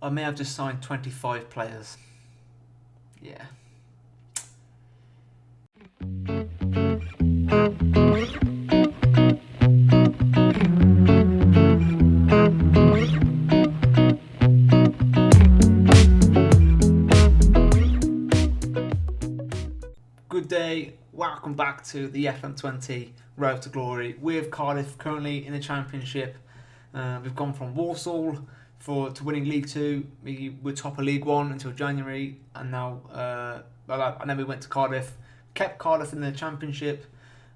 I may have just signed 25 players. Yeah. Good day, welcome back to the FM20 Road to Glory with Cardiff currently in the Championship. We've gone from Walsall to winning League 2. We were top of League 1 until January, and now and then we went to Cardiff, kept Cardiff in the Championship,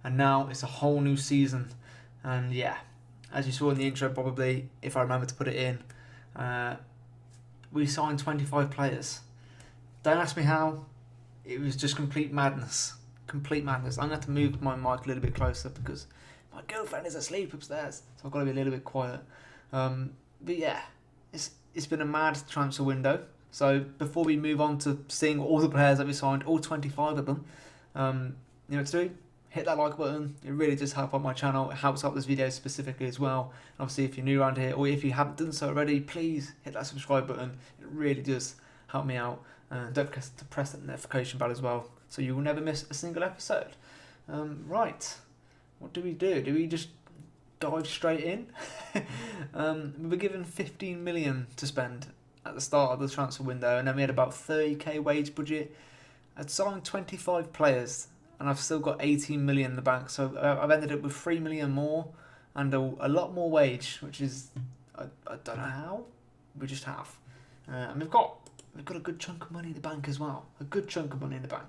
and now it's a whole new season. And yeah, as you saw in the intro probably, if I remember to put it in, we signed 25 players. Don't ask me how. It was just complete madness. Complete madness. I'm going to have to move my mic a little bit closer because my girlfriend is asleep upstairs, so I've got to be a little bit quiet. But yeah, it's been a mad transfer window. So before we move on to seeing all the players that we signed, all 25 of them, you know what to do? Hit that like button. It really does help out my channel. It helps out this video specifically as well. And obviously, if you're new around here, or if you haven't done so already, please hit that subscribe button. It really does help me out. Don't forget to press that notification bell as well, so you will never miss a single episode. Right, what do? Do we just dive straight in? We were given 15 million to spend at the start of the transfer window, and then we had about 30k wage budget. I'd signed 25 players, and I've still got 18 million in the bank, so I've ended up with 3 million more and a lot more wage, which is I don't know how, we just have, and we've got a good chunk of money in the bank as well. A good chunk of money in the bank.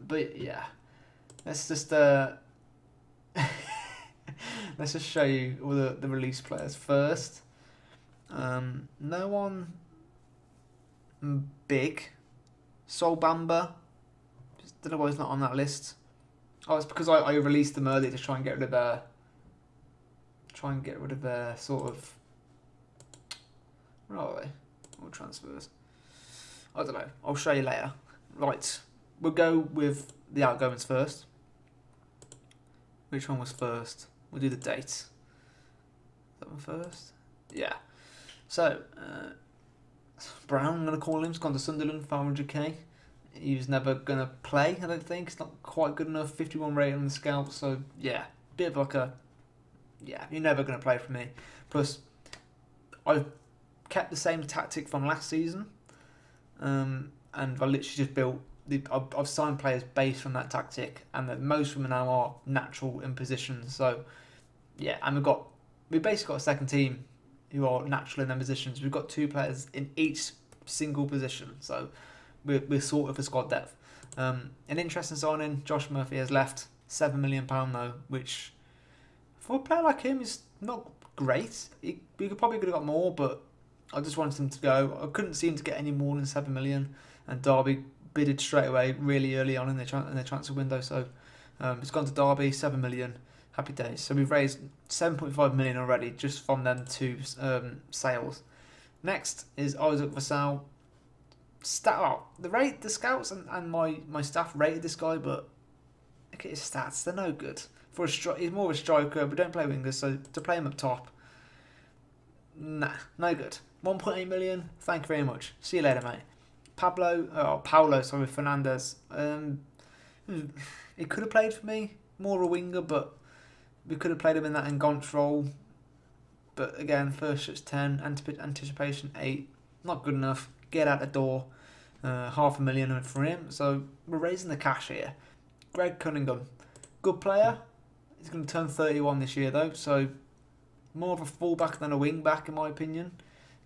But yeah, let's just let's just show you all the release players first. No one big. Sol Bamba. Just don't know why he's not on that list. Oh, it's because I released them early to try and get rid of their sort of. Where are they? All transfers. I don't know. I'll show you later. Right. We'll go with the outgoings first. Which one was first? We'll do the date. That one first? Yeah. So, Brown, I'm going to call him. He's gone to Sunderland, 500k. He was never going to play, I don't think. It's not quite good enough. 51 rating on the scout. So, yeah. Bit of like a... Yeah, you're never going to play for me. Plus, I've kept the same tactic from last season. And I literally just built... I've signed players based on that tactic, and most of them now are natural in positions. So, yeah, and we basically got a second team who are natural in their positions. We've got 2 players in each single position, so we're sort of a squad depth. An interesting signing, Josh Murphy has left, £7 million though, which for a player like him is not great. We could probably could have got more, but I just wanted him to go. I couldn't seem to get any more than 7 million, and Derby bidded straight away really early on in the transfer window. So it's gone to Derby, 7 million. Happy days. So we've raised 7.5 million already just from them 2 sales. Next is Isaac Vassal. The scouts and my staff rated this guy, but look at his stats. They're no good. He's more of a striker. We don't play wingers, so to play him up top, nah, no good. 1.8 million. Thank you very much. See you later, mate. Paulo Fernandez. He could have played for me, more of a winger, but we could have played him in that Enganche role. But again, first shot's 10, anticipation 8, not good enough. Get out the door. $500,000 for him. So we're raising the cash here. Greg Cunningham, good player. He's going to turn 31 this year though, so more of a fullback than a wing back in my opinion.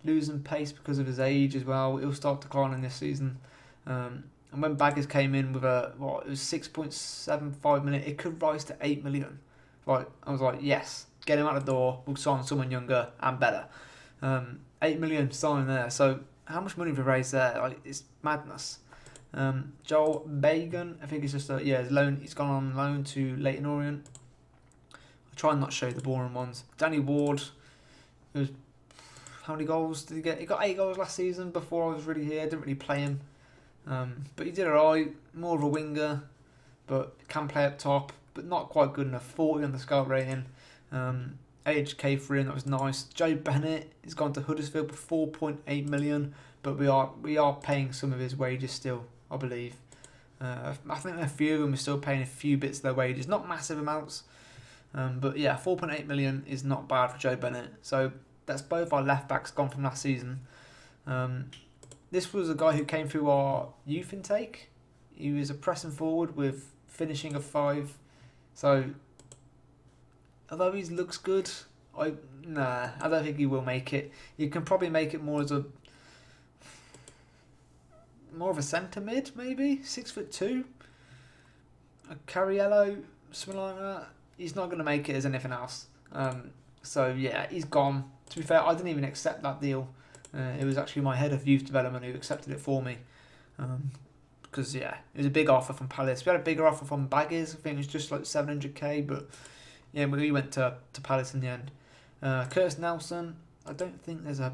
Losing pace because of his age as well. He'll start declining this season. And when Baggers came in with it was 6.75 million, it could rise to 8 million. Right, I was like, yes, get him out the door. We'll sign someone younger and better. 8 million signing there. So how much money have we raised there? Like, it's madness. Joel Bagan, I think he's just his loan. He's gone on loan to Leyton Orient. I'll try and not show you the boring ones. Danny Ward, who's how many goals did he get? He got 8 goals last season before I was really here. I didn't really play him. But he did alright. More of a winger, but can play up top, but not quite good enough. 40 on the scout rating. AHK for him, that was nice. Joe Bennett has gone to Huddersfield for 4.8 million, but we are paying some of his wages still, I believe. I think a few of them are still paying a few bits of their wages, not massive amounts, but yeah, 4.8 million is not bad for Joe Bennett. So that's both our left backs gone from last season. This was a guy who came through our youth intake. He was a pressing forward with finishing of 5. So although he looks good, I don't think he will make it. You can probably make it more of a centre mid, maybe 6'2". A Cariello, something like that. He's not going to make it as anything else. So yeah, he's gone. To be fair, I didn't even accept that deal. It was actually my head of youth development who accepted it for me. Because yeah, it was a big offer from Palace. We had a bigger offer from Baggers. I think it was just like 700k, but yeah, we went to Palace in the end. Curtis Nelson, I don't think there's a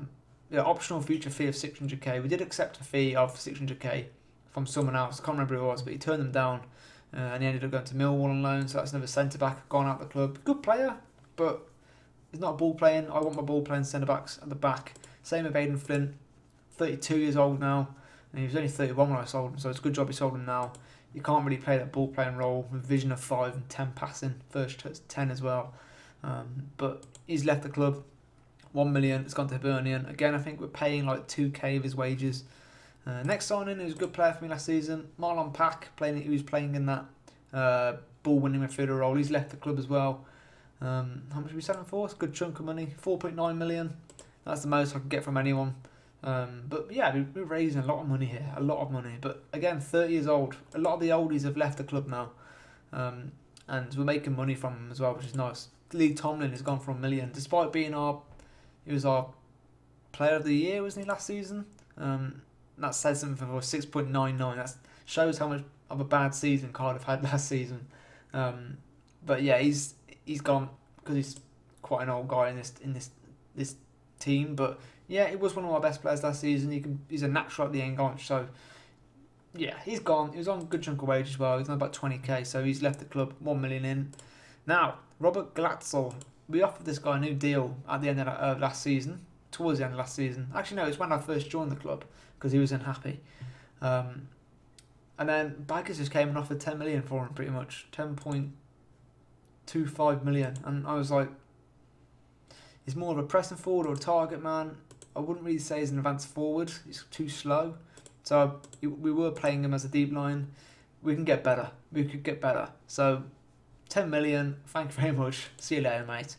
optional future fee of 600k. We did accept a fee of 600k from someone else. I can't remember who it was, but he turned them down, and he ended up going to Millwall on loan. So that's another centre back gone out of the club. Good player, but he's not ball playing. I want my ball playing centre backs at the back. Same with Aidan Flint, 32 years old now, and he was only 31 when I sold him. So it's a good job he sold him now. You can't really play that ball playing role with vision of 5 and 10 passing, first 10 as well. But he's left the club. 1 million, it's gone to Hibernian. Again, I think we're paying like 2k of his wages. Next signing, who was a good player for me last season, Marlon Pack, he was playing in that ball-winning midfielder role. He's left the club as well. How much are we selling for? It's a good chunk of money, 4.9 million. That's the most I could get from anyone. But yeah, we're raising a lot of money here, a lot of money. But again, 30 years old. A lot of the oldies have left the club now. And we're making money from them as well, which is nice. Lee Tomlin has gone for 1 million, despite being he was our player of the year, wasn't he, last season? That says something for 6.99. That shows how much of a bad season Cardiff had last season. But yeah, he's gone because he's quite an old guy in this team. But yeah, he was one of our best players last season. He's a natural at the end goal. So yeah, he's gone. He was on a good chunk of wage as well. He's on about 20k, so he's left the club. 1 million in. Now, Robert Glatzel. We offered this guy a new deal at the end of last season, towards the end of last season. Actually, no, it's when I first joined the club because he was unhappy. And then Baggers just came and offered 10 million for him, pretty much 10.25 million, and I was like, he's more of a pressing forward or a target man. I wouldn't really say he's an advanced forward. He's too slow. So we were playing him as a deep line. We can get better. We could get better. So 10 million, thank you very much. See you later, mate.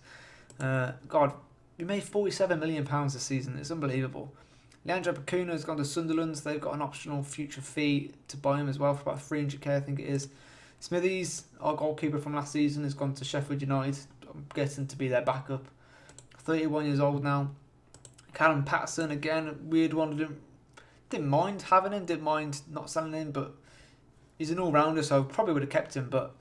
God, we made £47 million this season. It's unbelievable. Leandro Pacuna has gone to Sunderland. They've got an optional future fee to buy him as well for about 300k, I think it is. Smithies, our goalkeeper from last season, has gone to Sheffield United. I'm guessing to be their backup. 31 years old now. Callum Patterson, again, a weird one. Didn't mind having him, didn't mind not selling him, but he's an all-rounder, so I probably would have kept him, but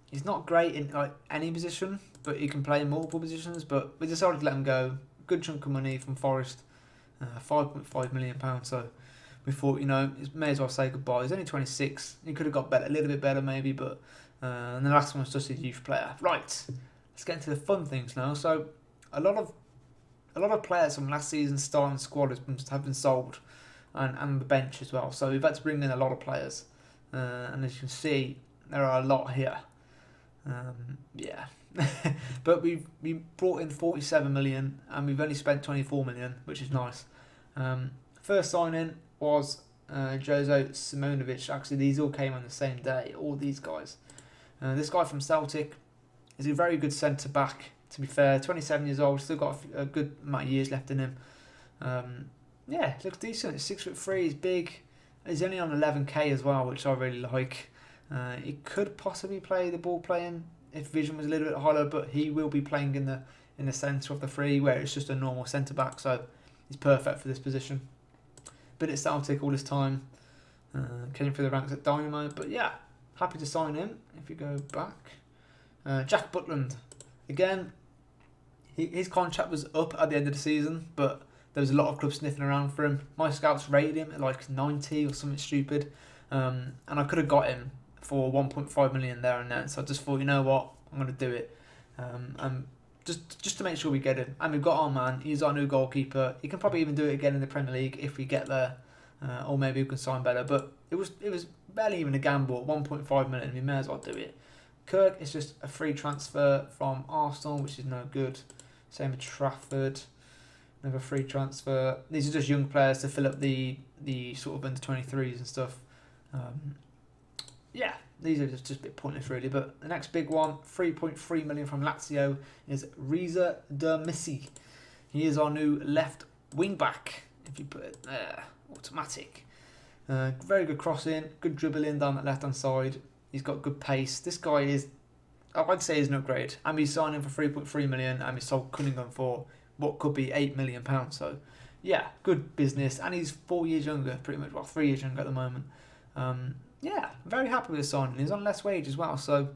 he's not great in like any position, but he can play in multiple positions. But we decided to let him go. Good chunk of money from Forest, £5.5 million. So we thought, may as well say goodbye. He's only 26. He could have got better, a little bit better maybe, but and the last one was just a youth player. Right, let's get into the fun things now. So a lot of players from last season's starting squad have been sold, and the bench as well. So we've had to bring in a lot of players, and as you can see, there are a lot here. Yeah, but we brought in 47 million and we've only spent 24 million, which is nice. First signing was Jozo Simonovic. Actually, these all came on the same day, all these guys. This guy from Celtic is a very good centre back, to be fair. 27 years old, still got a good amount of years left in him. Yeah, looks decent. He's 6'3", he's big. He's only on 11k as well, which I really like. He could possibly play the ball playing if vision was a little bit higher, but he will be playing in the centre of the three, where it's just a normal centre back, so he's perfect for this position. Been at Celtic all this time, came through the ranks at Dynamo, but yeah, happy to sign him. If you go back, Jack Butland, again, his contract was up at the end of the season, but there was a lot of clubs sniffing around for him. My scouts rated him at like 90 or something stupid, and I could have got him for 1.5 million there and then. So I just thought, you know what, I'm going to do it. And just to make sure we get him. And we've got our man. He's our new goalkeeper. He can probably even do it again in the Premier League if we get there, or maybe we can sign better. But it was barely even a gamble. At 1.5 million, we may as well do it. Kirk is just a free transfer from Arsenal, which is no good. Same with Trafford, another free transfer. These are just young players to fill up the sort of under 23s and stuff. Yeah, these are just a bit pointless really. But the next big one, 3.3 million from Lazio, is Reza Dermissi. He is our new left wing back. If you put it there, automatic. Very good crossing, good dribbling down that left hand side. He's got good pace. This guy is, I'd say, he's an upgrade. And we signed him for 3.3 million, and we sold Cunningham for what could be £8 million. So, yeah, good business. And he's 4 years younger, pretty much. Well, 3 years younger at the moment. Yeah, very happy with his signing. He's on less wage as well. So,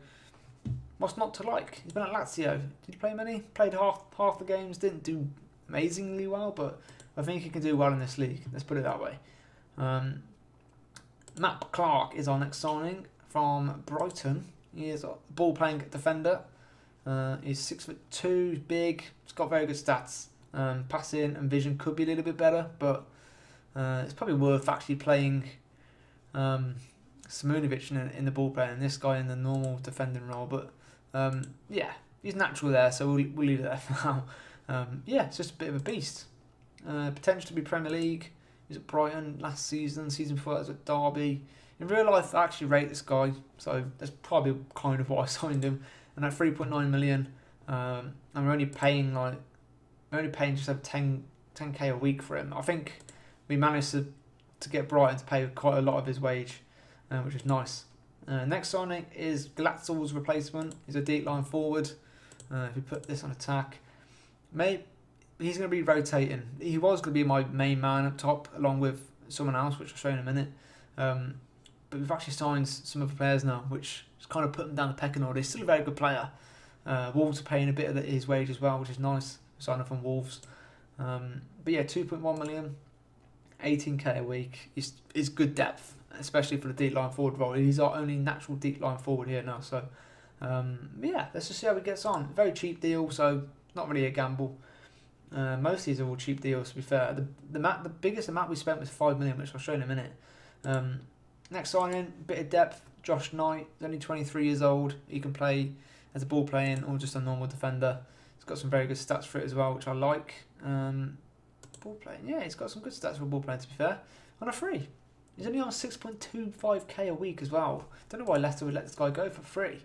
what's not to like? He's been at Lazio. Did he play many? Played half the games. Didn't do amazingly well, but I think he can do well in this league. Let's put it that way. Matt Clark is our next signing from Brighton. He is a ball-playing defender. He's 6'2", big. He's got very good stats. Passing and vision could be a little bit better, but it's probably worth actually playing Simunovic in the ball playing and this guy in the normal defending role. But yeah, he's natural there, so we'll leave it there for now. Yeah, it's just a bit of a beast. Potential to be Premier League. He was at Brighton last season. Season before that was at Derby. In real life, I actually rate this guy, so that's probably kind of why I signed him. And at 3.9 million, and we're only paying just over 10k a week for him. I think we managed to get Brighton to pay quite a lot of his wage, which is nice. Next signing is Glatzel's replacement. He's a deep line forward. If we put this on attack, maybe he's going to be rotating. He was going to be my main man up top, along with someone else, which I'll show you in a minute. But we've actually signed some other players now, which has kind of put them down the pecking order. He's still a very good player. Wolves are paying a bit of his wage as well, which is nice. Signing from Wolves. But yeah, 2.1 million, 18k a week is good depth, especially for the deep line forward role. He's our only natural deep line forward here now. So yeah, let's just see how he gets on. Very cheap deal, so not really a gamble. Most of these are all cheap deals, to be fair. The biggest amount we spent was 5 million, which I'll show in a minute. Next signing, bit of depth. Josh Knight, he's only 23 years old. He can play as a ball playing or just a normal defender. He's got some very good stats for it as well, which I like. Ball playing, yeah, he's got some good stats for ball playing, to be fair. On a free. He's only on 6.25k a week as well. Don't know why Leicester would let this guy go for free.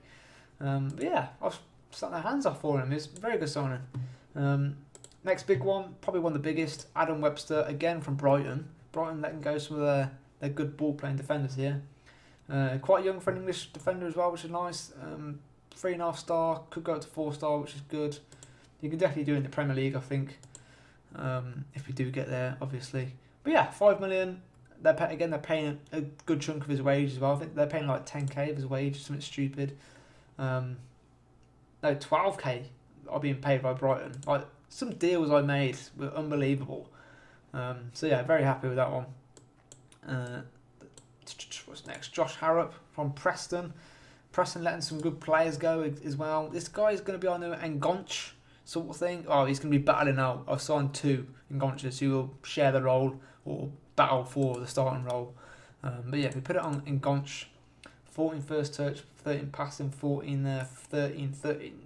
But yeah, I've stuck their hands off for him. It's a very good signing. Next big one, probably one of the biggest, Adam Webster, again from Brighton. Brighton letting go some of their good ball-playing defenders here. Quite young for an English defender as well, which is nice. 3.5 star, could go up to 4 star, which is good. You can definitely do it in the Premier League, I think, if we do get there, obviously. But yeah, 5 million. They're paying a good chunk of his wage as well. I think they're paying like 10k of his wage, something stupid. No, 12k are being paid by Brighton. Like, some deals I made were unbelievable. So yeah, very happy with that one. What's next? Josh Harrop from Preston. Preston letting some good players go as well. This guy is going to be on the Engonch sort of thing. Oh, he's going to be battling out. I've signed 2 Engonches who will share the role or battle for the starting role. But yeah, we put it on Engonch. 14 first touch, 13 passing, 14 there, 13,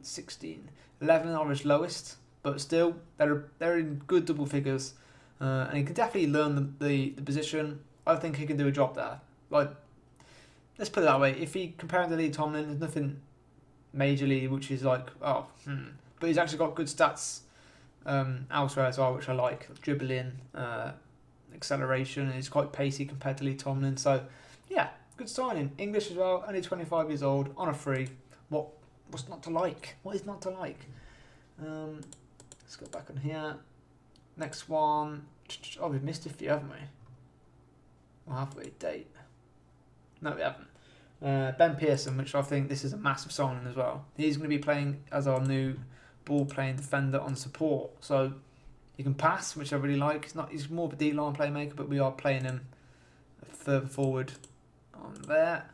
16. 11 are his lowest, but still, they're in good double figures. And he can definitely learn the position. I think he can do a job there. Like, let's put it that way. If he comparing to Lee Tomlin, there's nothing majorly which is like, but he's actually got good stats elsewhere as well, which I like. Dribbling, acceleration. He's quite pacey compared to Lee Tomlin. So, yeah, good signing. English as well. Only 25 years old on a free. What's not to like? What is not to like? Let's go back on here. Next one. Oh, we've missed a few, haven't we? Or have we? Date. No, we haven't. Ben Pearson, which I think this is a massive signing as well. He's going to be playing as our new ball-playing defender on support. So he can pass, which I really like. He's more of a D-line playmaker, but we are playing him further forward on there.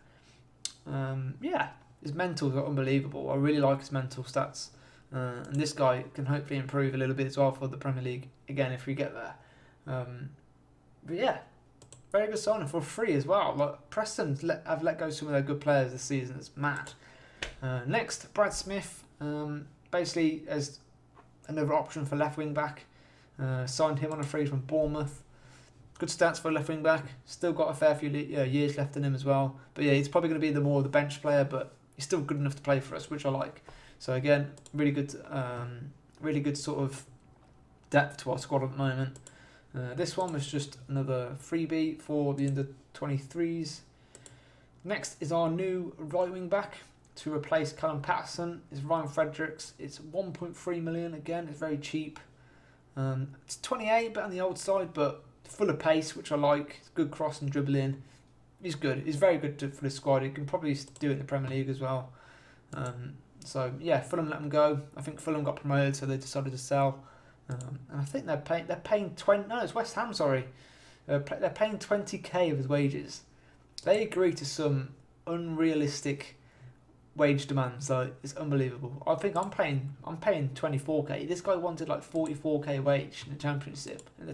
Yeah, his mentals are unbelievable. I really like his mental stats. And this guy can hopefully improve a little bit as well for the Premier League, again, if we get there. But yeah, very good signing for free as well. Like Preston have let go some of their good players this season. It's mad. Next, Brad Smith, basically as another option for left wing back. Signed him on a free from Bournemouth. Good stats for left wing back. Still got a fair few years left in him as well. But yeah, he's probably going to be the more of the bench player, but he's still good enough to play for us, which I like. So again, really good sort of depth to our squad at the moment. This one was just another freebie for the under-23s. Next is our new right wing back to replace Callum Patterson. It's Ryan Fredericks. It's 1.3 million. Again, it's very cheap. It's 28, but on the old side, but full of pace, which I like. It's good cross and dribbling. He's good. He's very good for the squad. He can probably do it in the Premier League as well. So yeah, Fulham let him go. I think Fulham got promoted, so they decided to sell. And I think they're paying 20. No, it's West Ham. Sorry, they're paying 20k of his wages. They agreed to some unrealistic wage demands, so it's unbelievable. I think I'm paying 24k. This guy wanted like 44k wage in the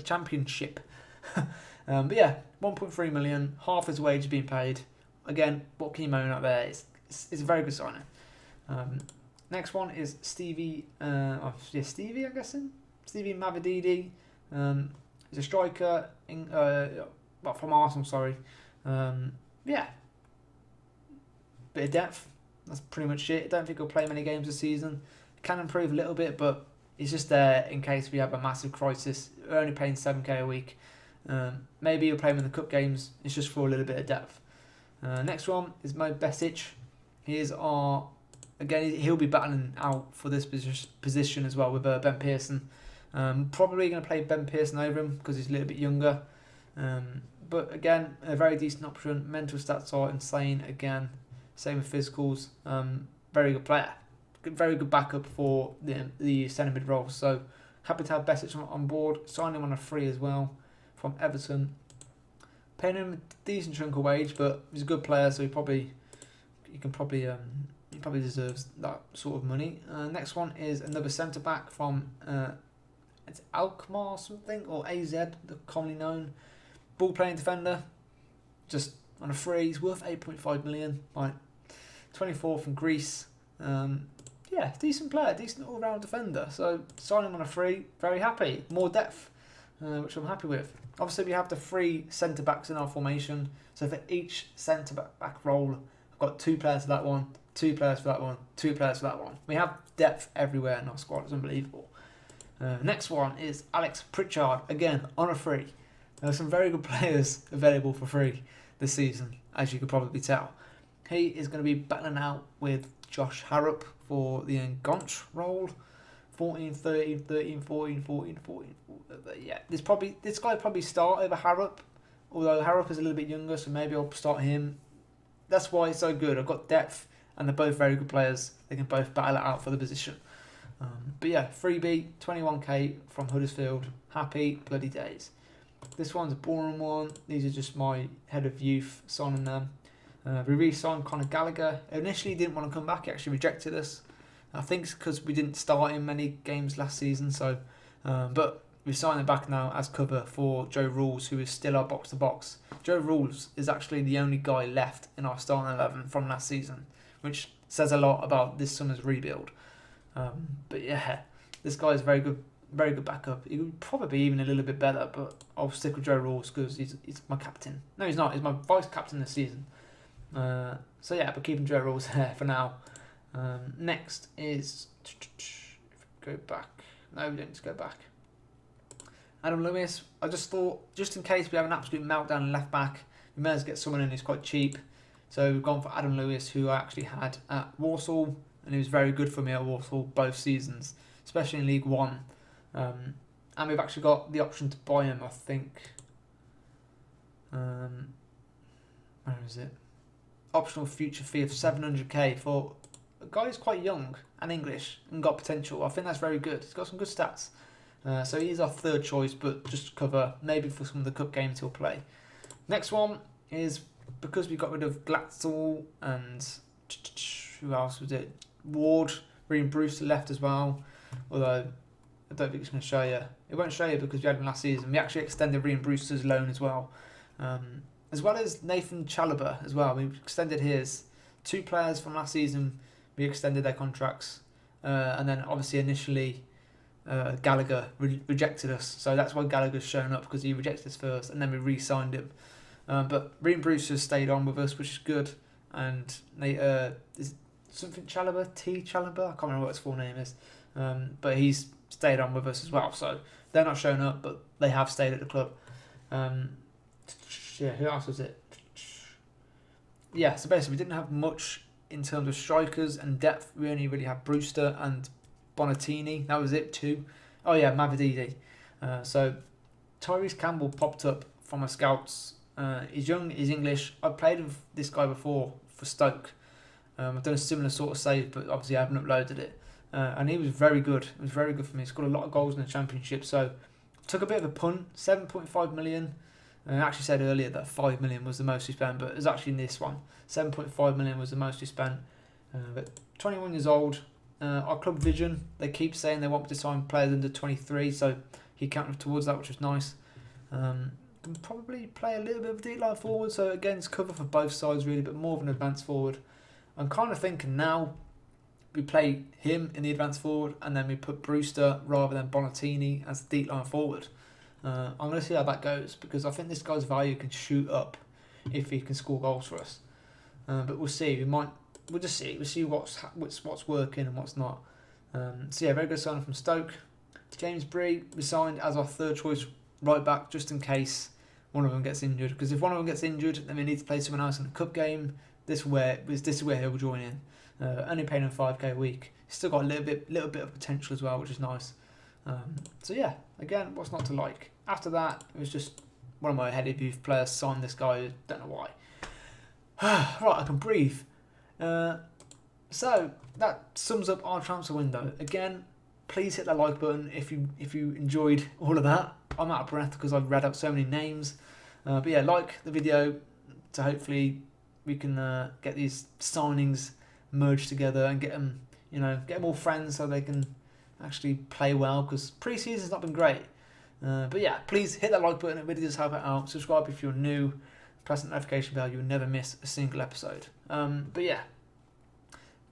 championship. But yeah, 1.3 million, half his wage being paid. Again, what can you moan out there? It's a very good signing. Next one is Stevie. Stevie, I'm guessing. Stevie Mavididi. He's a striker from Arsenal. Sorry. Yeah. Bit of depth. That's pretty much it. I don't think he'll play many games this season. Can improve a little bit, but he's just there in case we have a massive crisis. We're only paying 7k a week. Maybe he'll play him in the cup games. It's just for a little bit of depth. Next one is Mo Besic. Again, he'll be battling out for this position as well with Ben Pearson. Probably going to play Ben Pearson over him because he's a little bit younger. But again, a very decent option. Mental stats are insane again. Same with physicals. Very good player. Very good backup for the centre mid role. So happy to have Besic on board. Signed him on a free as well from Everton. Paying him a decent chunk of wage, but he's a good player, so he probably deserves that sort of money. Next one is another centre back from it's Alkmaar something or AZ, the commonly known ball playing defender. Just on a free, he's worth 8.5 million. Right, 24 from Greece. Yeah, decent player, decent all round defender. So sign him on a free, very happy. More depth, which I'm happy with. Obviously, we have the 3 centre backs in our formation. So for each centre back role, I've got 2 players for that one, 2 players for that one, 2 players for that one. We have depth everywhere in our squad. It's unbelievable. Next one is Alex Pritchard, again on a free. There are some very good players available for free this season, as you could probably tell. He is going to be battling out with Josh Harrop for the Enganche role. 14, 13, 13, 14, 14, 14. Yeah, this guy probably start over Harrop, although Harrop is a little bit younger, so maybe I'll start him. That's why it's so good. I've got depth, and they're both very good players. They can both battle it out for the position. But yeah, freebie, 21k from Huddersfield. Happy bloody days. This one's a boring one. These are just my head of youth signing them. We re-signed Conor Gallagher. Initially, he didn't want to come back. He actually rejected us. I think it's because we didn't start in many games last season. So, but we've signed him back now as cover for Joe Rules, who is still our box-to-box. Joe Rules is actually the only guy left in our starting 11 from last season, which says a lot about this summer's rebuild. But yeah, this guy is very good backup. He would probably be even a little bit better, but I'll stick with Joe Rules because he's my captain. No, he's not. He's my vice captain this season. So yeah, but keeping Joe Rules there for now. Next is go back. No, we don't need to go back. Adam Lewis. I just thought, just in case we have an absolute meltdown in left back, we may as well get someone in who's quite cheap. So we've gone for Adam Lewis, who I actually had at Walsall, and he was very good for me at Walsall both seasons, especially in League One. And we've actually got the option to buy him, I think. Where is it? Optional future fee of 700k for a guy who's quite young and English and got potential. I think that's very good. He's got some good stats. So he's our third choice, but just to cover maybe for some of the cup games he'll play. Next one is because we got rid of Glatzel and who else was it? Ward. Ream Brewster left as well, although I don't think it's going to show you. It won't show you because we had him last season. We actually extended Ream Brewster's loan as well as Nathan Chalobah as well. We extended his. 2 players from last season, we extended their contracts, and then obviously initially Gallagher rejected us, so that's why Gallagher's shown up, because he rejected us first, and then we re-signed him. But Ream Brewster stayed on with us, which is good, and is something Chalobah, Chalobah, I can't remember what his full name is, but he's stayed on with us as well, so they're not showing up, but they have stayed at the club. Who else was it? Yeah, so basically we didn't have much in terms of strikers and depth. We only really had Brewster and Bonatini. That was it too. Oh yeah, Mavididi. So Tyrese Campbell popped up from my scouts. He's young, he's English. I've played with this guy before for Stoke. I've done a similar sort of save, but obviously I haven't uploaded it. And he was very good. It was very good for me. He scored a lot of goals in the Championship. So took a bit of a punt. 7.5 million. I actually said earlier that 5 million was the most we spent, but it was actually in this one. 7.5 million was the most we spent. But 21 years old. Our club vision, they keep saying they want to sign players under 23, so he counted towards that, which was nice. Can probably play a little bit of deep line forward, so again, it's cover for both sides really, but more of an advanced forward. I'm kind of thinking now we play him in the advanced forward, and then we put Brewster rather than Bonatini as the deep line forward. I'm going to see how that goes, because I think this guy's value can shoot up if he can score goals for us. But we'll see. We'll just see. We'll see what's working and what's not. So yeah, very good signing from Stoke. James Bree we signed as our third choice right back, just in case one of them gets injured. Because if one of them gets injured, then we need to play someone else in a cup game. This is where he'll join in. Only paying him 5k a week. He's still got a little bit of potential as well, which is nice. So yeah, again, what's not to like? After that, it was just one of my headed youth players signed this guy. Don't know why. Right, I can breathe. So that sums up our transfer window. Again, please hit that like button if you enjoyed all of that. I'm out of breath because I've read out so many names. But yeah, like the video to hopefully we can get these signings merged together and get them all friends so they can actually play well, because pre-season's not been great. But yeah, please hit that like button. It really does help it out. Subscribe if you're new. Press the notification bell. You'll never miss a single episode. But yeah,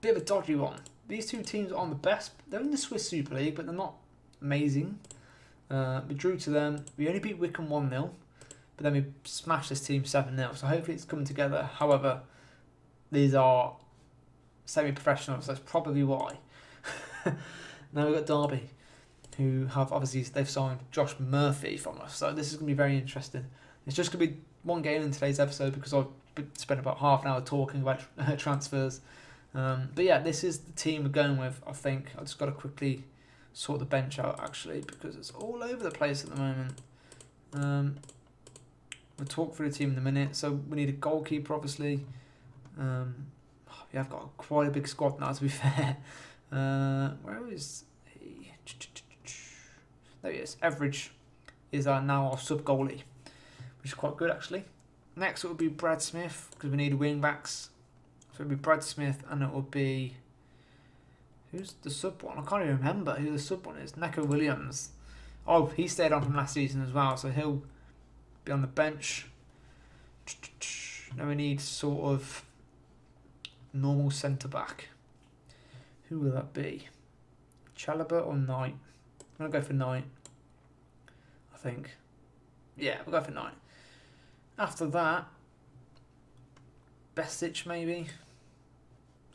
bit of a dodgy one. These two teams aren't the best. They're in the Swiss Super League, but they're not amazing. We drew to them. We only beat Wycombe 1-0, but then we smashed this team 7-0. So hopefully it's coming together. However, these are semi-professionals. That's probably why. Now we've got Derby, who they've signed Josh Murphy from us. So this is going to be very interesting. It's just going to be one game in today's episode because I've spent about half an hour talking about transfers. But yeah, this is the team we're going with, I think. I've just got to quickly sort the bench out, actually, because it's all over the place at the moment. We'll talk through the team in a minute. So we need a goalkeeper, obviously. We have got quite a big squad now, to be fair. Where is he? There he is. Average is now our sub-goalie, which is quite good, actually. Next, it will be Brad Smith, because we need wing-backs. So it will be Brad Smith, and it will be... Who's the sub one? I can't even remember who the sub one is. Neco Williams. Oh, he stayed on from last season as well, so he'll be on the bench. Now we need sort of normal centre-back. Who will that be? Chalobah or Knight? I'm going to go for Knight, I think. Yeah, we'll go for Knight. After that, Besic maybe.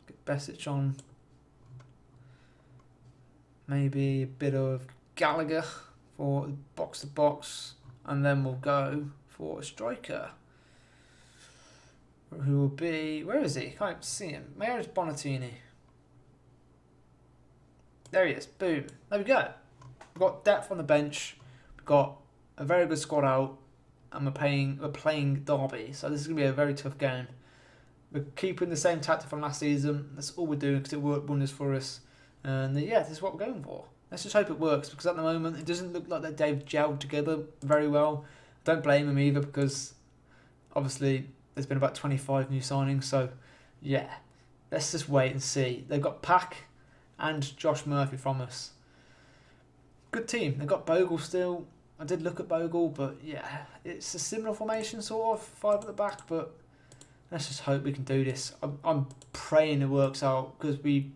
Get Besic on. Maybe a bit of Gallagher for box-to-box. And then we'll go for a striker. Who will be... Where is he? Can't see him. Maybe it's Bonatini. There he is. Boom. There we go. We've got depth on the bench. We've got a very good squad out. And we're playing Derby. So this is going to be a very tough game. We're keeping the same tactic from last season. That's all we're doing because it worked wonders for us. And yeah, this is what we're going for. Let's just hope it works, because at the moment it doesn't look like they've gelled together very well. Don't blame them either, because obviously there's been about 25 new signings. So yeah, let's just wait and see. They've got Pack and Josh Murphy from us. Good team. They've got Bogle still. I did look at Bogle, but yeah, it's a similar formation, sort of, 5 at the back, but let's just hope we can do this. I'm praying it works out, because we've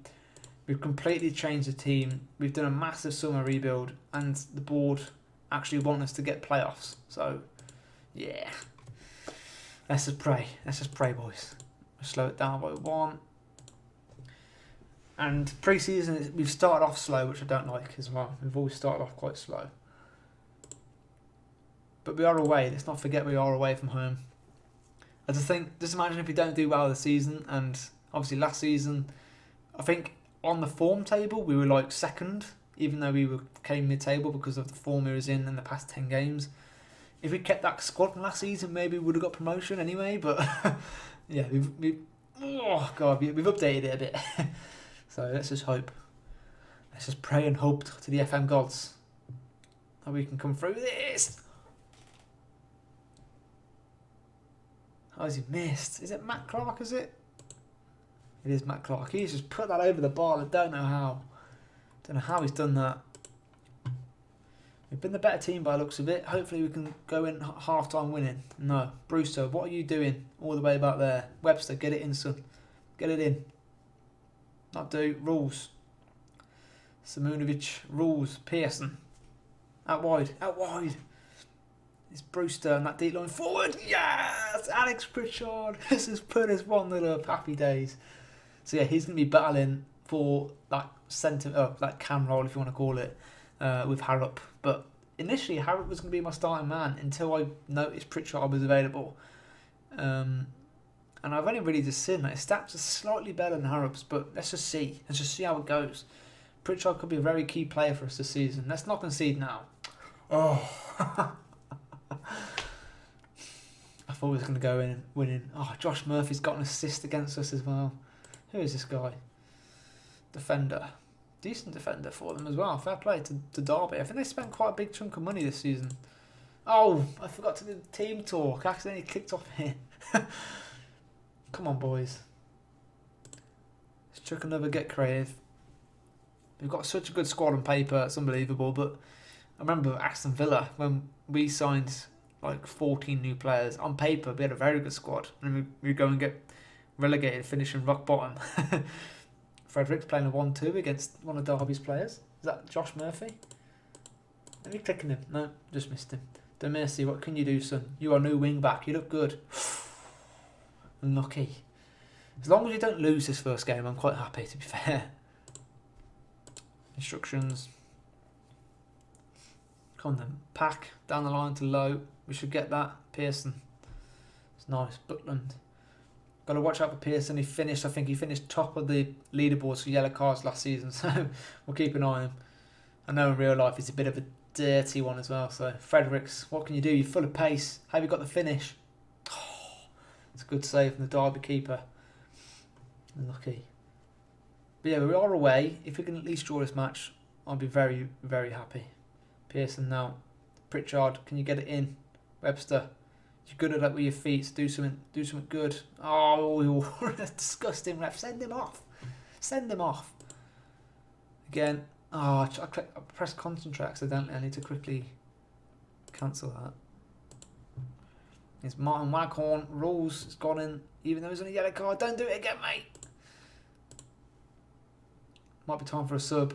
completely changed the team. We've done a massive summer rebuild, and the board actually want us to get playoffs. So, yeah. Let's just pray. Let's just pray, boys. We'll slow it down by 1. And pre-season, we've started off slow, which I don't like as well. We've always started off quite slow. But we are away. Let's not forget we are away from home. I just think, just imagine if we don't do well this season, and obviously last season, I think on the form table we were like second, even though came mid-table because of the form we was in the past 10 games. If we kept that squad from last season, maybe we would have got promotion anyway. But yeah, we've updated it a bit. So let's just hope. Let's just pray and hope to the FM gods that we can come through this. How has he missed? Is it Matt Clark, is it? It is Matt Clark. He's just put that over the bar. I don't know how. Don't know how he's done that. We've been the better team by the looks of it. Hopefully we can go in half-time winning. No. Brewster, what are you doing all the way back there? Webster, get it in, son. Get it in. Not do. Rules. Simunovic. Rules. Pearson. Out wide. Out wide. It's Brewster and that deep line forward. Yes! Alex Pritchard. This has put us one little happy days. So yeah, he's going to be battling for that that cam role, if you want to call it, with Harrop. But initially, Harrop was going to be my starting man until I noticed Pritchard was available. And I've only really just seen that his stats are slightly better than Harrop's, but let's just see. Let's just see how it goes. Pritchard could be a very key player for us this season. Let's not concede now. Oh. I thought he was going to go in winning. Oh, Josh Murphy's got an assist against us as well. Who is this guy? Defender. Decent defender for them as well. Fair play to Derby. I think they spent quite a big chunk of money this season. Oh, I forgot to do the team talk. I accidentally clicked off here. Come on, boys. Let's chuck another get creative. We've got such a good squad on paper. It's unbelievable. But I remember Aston Villa, when we signed like 14 new players. On paper, we had a very good squad. And we go and get relegated, finishing rock bottom. Frederick's playing a 1-2 against one of Derby's players. Is that Josh Murphy? Let me click on him. No, just missed him. Demercy, what can you do, son? You are new wing back. You look good. Unlucky. As long as you don't lose this first game, I'm quite happy, to be fair. Instructions. Come on then. Pack down the line to low. We should get that. Pearson. It's nice. Butland. Got to watch out for Pearson. I think he finished top of the leaderboards for yellow cards last season, so we'll keep an eye on him. I know in real life he's a bit of a dirty one as well, so Fredericks, what can you do? You're full of pace. Have you got the finish? Oh, it's a good save from the Derby keeper. Lucky. But yeah, we are away. If we can at least draw this match, I'll be very, very happy. Pearson now. Pritchard, can you get it in? Webster. You're good at that with your feet. Do something good. Oh, that's disgusting, ref. Send him off. Send him off. Again. Oh, I pressed concentrate accidentally. I need to quickly cancel that. It's Martin Waghorn. Rules has gone in, even though he's on a yellow card. Don't do it again, mate. Might be time for a sub.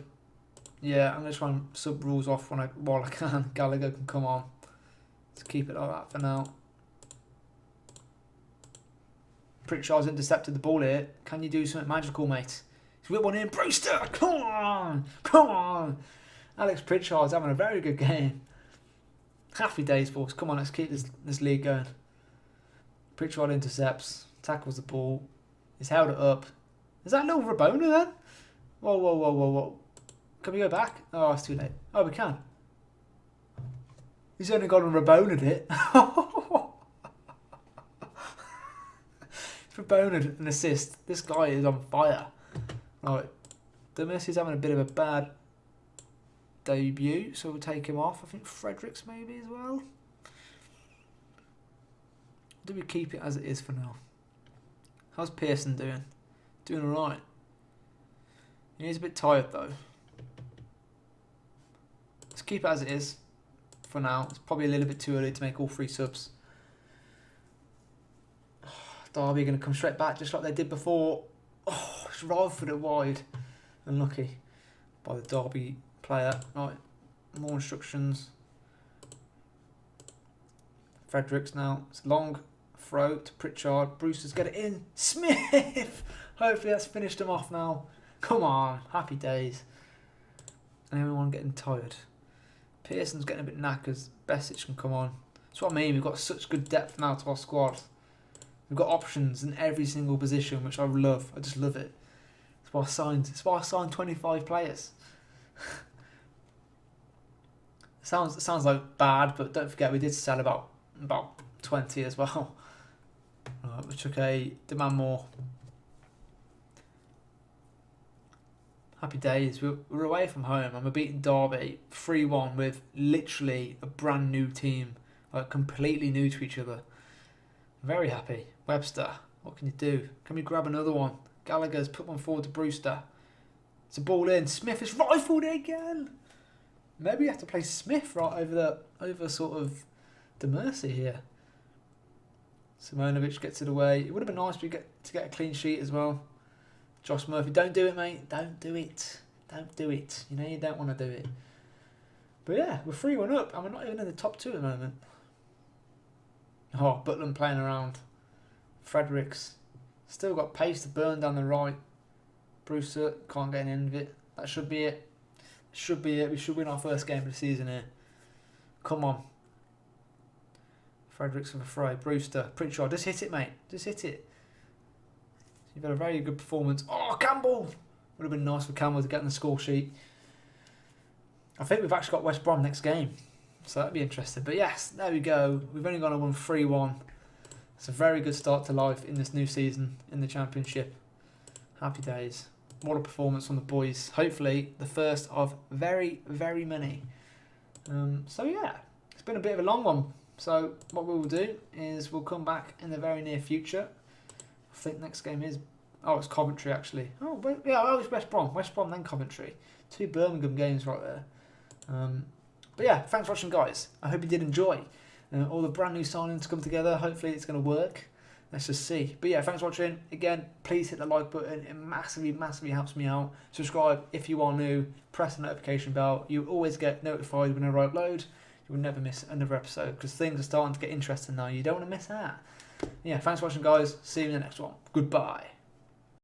Yeah, I'm going to try and sub Rules off while I can. Gallagher can come on. Let's keep it like that for now. Pritchard's intercepted the ball here. Can you do something magical, mate? He's whipped one in. Brewster! Come on! Come on! Alex Pritchard's having a very good game. Happy days, folks. Come on, let's keep this league going. Pritchard intercepts. Tackles the ball. He's held it up. Is that a little Rabona then? Whoa, whoa, whoa, whoa, whoa. Can we go back? Oh, it's too late. Oh, we can. He's only gone and Rabona'd it. Rabona'd an assist. This guy is on fire. Right. Demercy's having a bit of a bad debut, so we'll take him off. I think Fredericks maybe as well. Do we keep it as it is for now? How's Pearson doing? Doing alright. He is a bit tired though. Let's keep it as it is for now. It's probably a little bit too early to make all 3 subs. Derby are going to come straight back just like they did before. Oh, it's Riford it wide. Unlucky by the Derby player. Right, more instructions. Fredericks now. It's a long throw to Pritchard. Brewster's get it in. Smith! Hopefully that's finished him off now. Come on, happy days. And everyone getting tired. Pearson's getting a bit knackered. Besic can come on. That's what I mean. We've got such good depth now to our squad. We've got options in every single position, which I love. I just love it. That's why I signed 25 players. Sounds like bad, but don't forget we did sell about 20 as well. Which okay, demand more. Happy days. We're away from home and we're beating Derby 3-1 with literally a brand new team, like completely new to each other. Very happy. Webster, what can you do? Can we grab another one? Gallagher's put one forward to Brewster. It's a ball in. Smith is rifled it again. Maybe you have to play Smith right over sort of the mercy here. Simonovic gets it away. It would have been nice to get a clean sheet as well. Josh Murphy, don't do it, mate. Don't do it. Don't do it. You know you don't want to do it. But yeah, we're 3-1 up and we're not even in the top 2 at the moment. Oh, Butland playing around. Fredericks. Still got pace to burn down the right. Brewster can't get an end of it. That should be it. Should be it. We should win our first game of the season here. Come on. Fredericks with a throw. Brewster. Pritchard. Just hit it, mate. Just hit it. You've had a very good performance. Oh, Campbell! Would have been nice for Campbell to get on the score sheet. I think we've actually got West Brom next game. So that'd be interesting. But yes, there we go. We've only gone and won 3-1. It's a very good start to life in this new season in the Championship. Happy days. What a performance from the boys. Hopefully the first of very, very many. So yeah, it's been a bit of a long one. So what we will do is we'll come back in the very near future. I think next game is... Oh, it's Coventry actually. Oh, but yeah, it's West Brom. West Brom then Coventry. 2 Birmingham games right there. But yeah, thanks for watching, guys. I hope you did enjoy. All the brand new signings come together. Hopefully it's going to work. Let's just see. But yeah, thanks for watching. Again, please hit the like button. It massively, massively helps me out. Subscribe if you are new. Press the notification bell. You always get notified whenever I upload. You will never miss another episode because things are starting to get interesting now. You don't want to miss that. Yeah, thanks for watching, guys. See you in the next one. Goodbye.